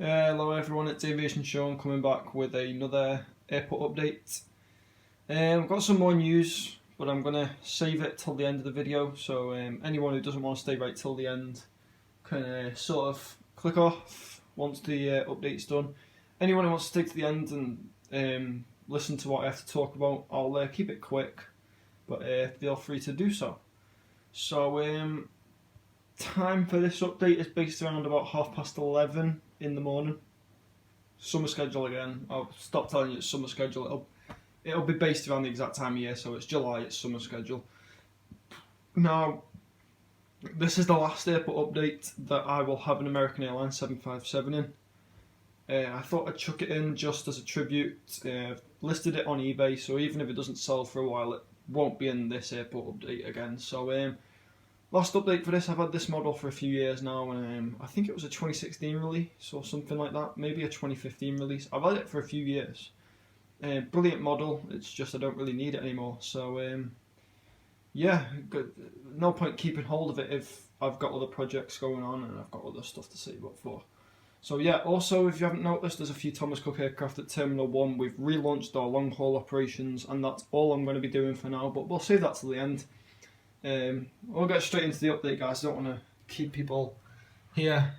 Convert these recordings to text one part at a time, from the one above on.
Hello everyone, it's Aviation Sean coming back with another airport update. I've got some more news, but I'm going to save it till the end of the video, so anyone who doesn't want to stay right till the end can sort of click off once the update's done. Anyone who wants to stay to the end and listen to what I have to talk about, I'll keep it quick, but feel free to do so. So time for this update is based around about 11:30 in the morning. Summer schedule again. I'll stop telling you it's summer schedule. It'll be based around the exact time of year, so it's July, it's summer schedule. Now, this is the last airport update that I will have an American Airlines 757 in. I thought I'd chuck it in just as a tribute. Listed it on eBay, so even if it doesn't sell for a while, it won't be in this airport update again. So last update for this. I've had this model for a few years now, and I think it was a 2016 release or something like that, maybe a 2015 release. I've had it for a few years. Brilliant model, it's just I don't really need it anymore. So yeah, good. No point keeping hold of it if I've got other projects going on and I've got other stuff to save up for. So yeah, also if you haven't noticed, there's a few Thomas Cook aircraft at Terminal 1. We've relaunched our long haul operations, and that's all I'm going to be doing for now, but we'll save that till the end. We'll get straight into the update, guys. I don't want to keep people here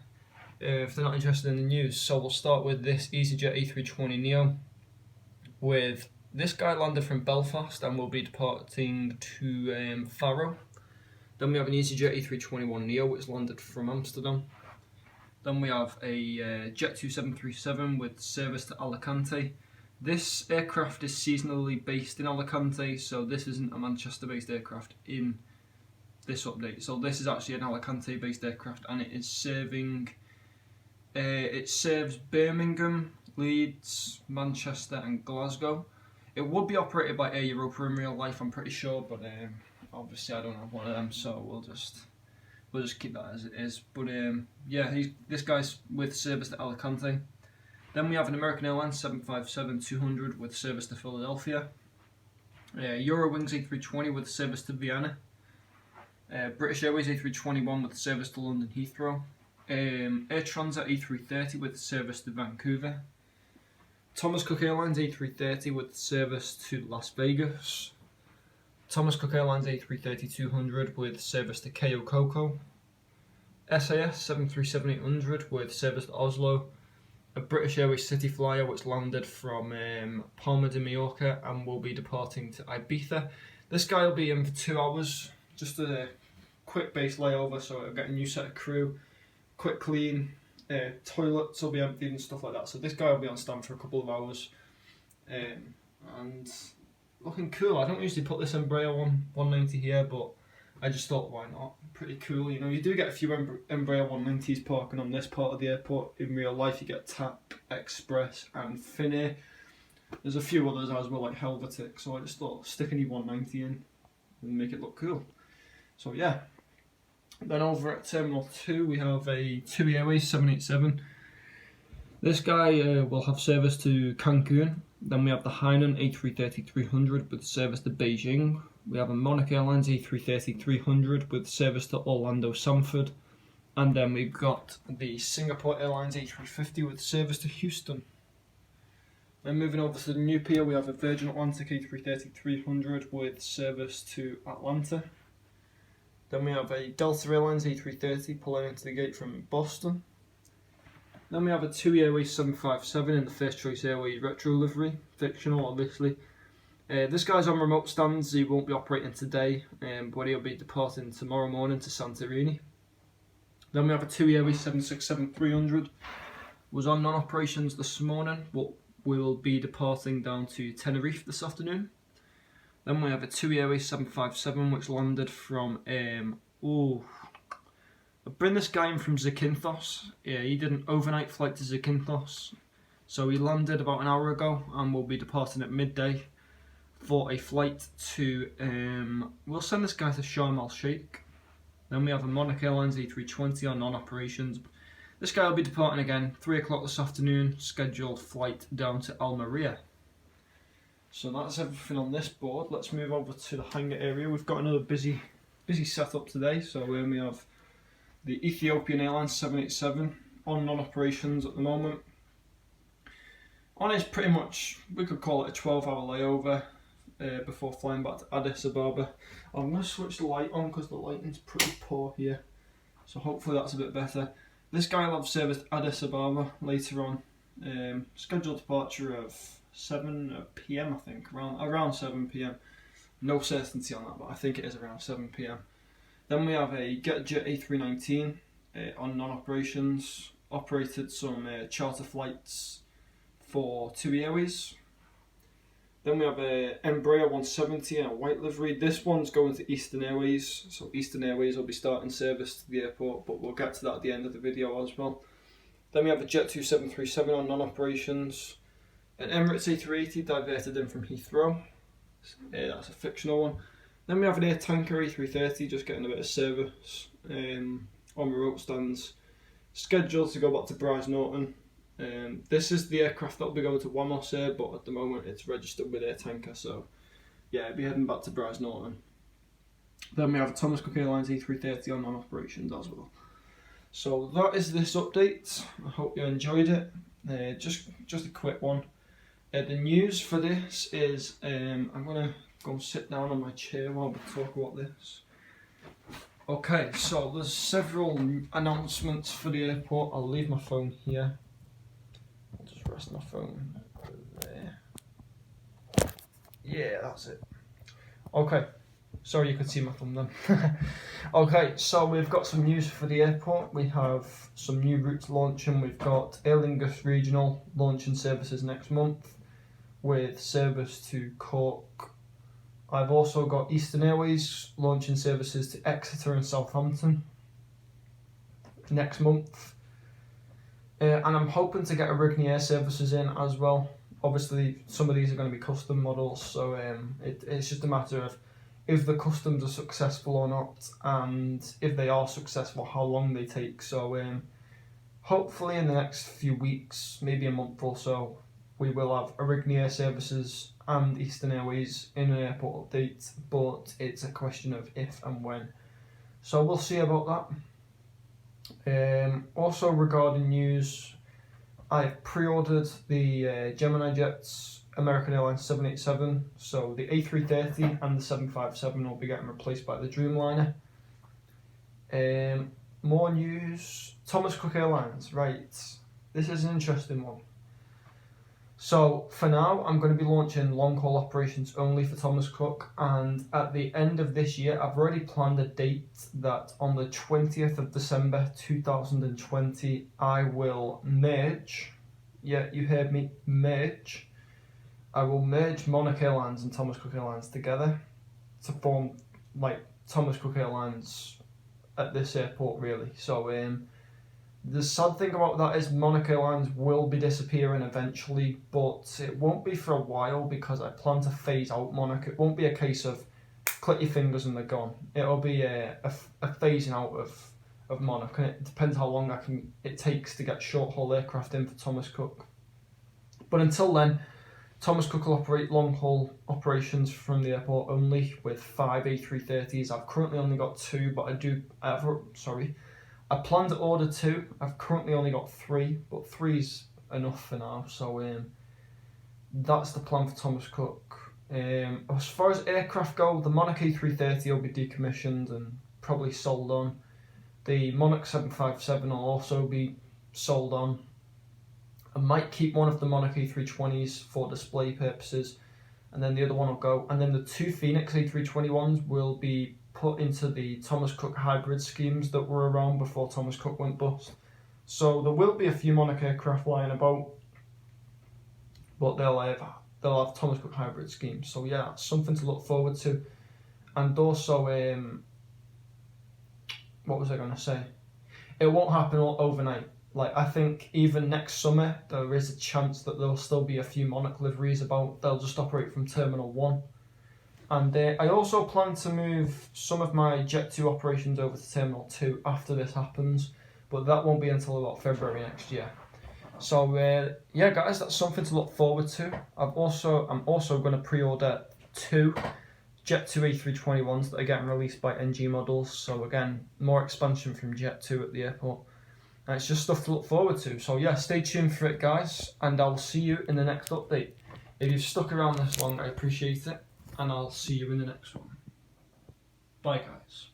if they're not interested in the news. So we'll start with this EasyJet A320neo. With this guy landed from Belfast and will be departing to Faro. Then we have an EasyJet A321neo which landed from Amsterdam. Then we have a Jet 2737 with service to Alicante. This aircraft is seasonally based in Alicante, so this isn't a Manchester-based aircraft in this update. So this is actually an Alicante-based aircraft, and it is serving. It serves Birmingham, Leeds, Manchester, and Glasgow. It would be operated by Air Europa in real life, I'm pretty sure, but obviously I don't have one of them, so we'll just keep that as it is. But yeah, this guy's with service to Alicante. Then we have an American Airlines 757-200 with service to Philadelphia. Eurowings A320 with service to Vienna. British Airways A321 with service to London Heathrow. Air Transat A330 with service to Vancouver. Thomas Cook Airlines A330 with service to Las Vegas. Thomas Cook Airlines A330-200 with service to Cayo Coco. SAS 737-800 with service to Oslo. A British Airways City Flyer which landed from Palma de Mallorca and will be departing to Ibiza. This guy will be in for 2 hours, just a quick base layover, so it'll get a new set of crew, quick clean, toilets will be emptied and stuff like that. So this guy will be on stand for a couple of hours, and looking cool. I don't usually put this Embraer 190 here, but I just thought, why not? Pretty cool. You know, you do get a few Embraer 190s parking on this part of the airport. In real life, you get TAP, Express, and Finnair. There's a few others as well, like Helvetic. So I just thought, stick an E190 in and make it look cool. So yeah. Then over at Terminal 2, we have a TUI Airways 787. This guy will have service to Cancun. Then we have the Hainan A330-300 with service to Beijing. We have a Monarch Airlines A330-300 with service to Orlando Sanford. And then we've got the Singapore Airlines A350 with service to Houston. Then moving over to the new pier, we have a Virgin Atlantic A330-300 with service to Atlanta. Then we have a Delta Airlines A330 pulling into the gate from Boston. Then we have a TUI Airways 757 in the First Choice Airways retro livery, fictional obviously. This guy's on remote stands, he won't be operating today, but he'll be departing tomorrow morning to Santorini. Then we have a TUI Airways 767-300, was on non-operations this morning, but will be departing down to Tenerife this afternoon. Then we have a TUI Airways 757 which landed from, I bring this guy in from Zakynthos. Yeah, he did an overnight flight to Zakynthos. So he landed about an hour ago and will be departing at midday for a flight to, we'll send this guy to Sharm el Sheikh. Then we have a Monarch Airlines A320 on non-operations. This guy will be departing again, 3 o'clock this afternoon, scheduled flight down to Almeria. So that's everything on this board. Let's move over to the hangar area. We've got another busy setup today. So we have the Ethiopian Airlines 787 on non-operations at the moment. On is pretty much, we could call it a 12-hour layover before flying back to Addis Ababa. I'm going to switch the light on because the lighting's pretty poor here, so hopefully that's a bit better. This guy will have service to Addis Ababa later on. Scheduled departure of 7 PM, I think, around 7 PM. No certainty on that, but I think it is around 7 PM. Then we have a GetJet A319 on non-operations, operated some charter flights for TUI Airways. Then we have a Embraer 170 and a white livery. This one's going to Eastern Airways, so Eastern Airways will be starting service to the airport, but we'll get to that at the end of the video as well. Then we have a Jet2 737 on non-operations, an Emirates A380 diverted in from Heathrow. That's a fictional one. Then we have an Air Tanker A330 just getting a bit of service on remote stands. Scheduled to go back to Brize Norton. This is the aircraft that will be going to Wamos Air, but at the moment it's registered with Air Tanker, so yeah, it'll be heading back to Brize Norton. Then we have a Thomas Cook Airlines A330 on non-operations as well. So that is this update. I hope you enjoyed it. Just a quick one. The news for this is I'm gonna go and sit down on my chair while we talk about this. Okay, so there's several announcements for the airport. I'll leave my phone here. I'll just rest my phone there. Yeah, that's it. Okay, sorry you could see my thumb then. Okay, so we've got some news for the airport. We have some new routes launching. We've got Aer Lingus Regional launching services next month with service to Cork. I've also got Eastern Airways launching services to Exeter and Southampton next month. And I'm hoping to get Origny Air services in as well. Obviously, some of these are going to be custom models, so it's just a matter of if the customs are successful or not, and if they are successful, how long they take. So hopefully in the next few weeks, maybe a month or so, we will have Origny Air services and Eastern Airways in an airport update, but it's a question of if and when. So we'll see about that. Also regarding news, I've pre-ordered the Gemini Jets American Airlines 787, so the A330 and the 757 will be getting replaced by the Dreamliner. More news, Thomas Cook Airlines, right, this is an interesting one. So for now, I'm going to be launching long-haul operations only for Thomas Cook, and at the end of this year, I've already planned a date that on the 20th of December 2020, I will merge, yeah, you heard me, merge. I will merge Monarch Airlines and Thomas Cook Airlines together to form like Thomas Cook Airlines at this airport really. So the sad thing about that is Monarch Airlines will be disappearing eventually, but it won't be for a while because I plan to phase out Monarch. It won't be a case of click your fingers and they're gone. It'll be a phasing out of Monarch, and it depends how long it takes to get short haul aircraft in for Thomas Cook. But until then, Thomas Cook will operate long haul operations from the airport only with 5 A330s. I've currently only got 2, but I plan to order 2. I've currently only got 3, but 3's enough for now. So that's the plan for Thomas Cook. As far as aircraft go, the Monarch A330 will be decommissioned and probably sold on. The Monarch 757 will also be sold on. I might keep one of the Monarch A320s for display purposes, and then the other one will go. And then the 2 Phoenix A321s will be put into the Thomas Cook hybrid schemes that were around before Thomas Cook went bust. So there will be a few Monarch aircraft lying about, but they'll have Thomas Cook hybrid schemes. So yeah, something to look forward to. And also, what was I going to say? It won't happen all overnight. Like, I think even next summer, there is a chance that there'll still be a few Monarch liveries about. They'll just operate from Terminal 1. And I also plan to move some of my Jet2 operations over to Terminal 2 after this happens, but that won't be until about February next year. So yeah guys, that's something to look forward to. I'm also going to pre-order 2 Jet2 A321s that are getting released by NG Models, so again, more expansion from Jet2 at the airport. and it's just stuff to look forward to. So yeah, stay tuned for it, guys, and I'll see you in the next update. If you've stuck around this long, I appreciate it, and I'll see you in the next one. Bye, guys.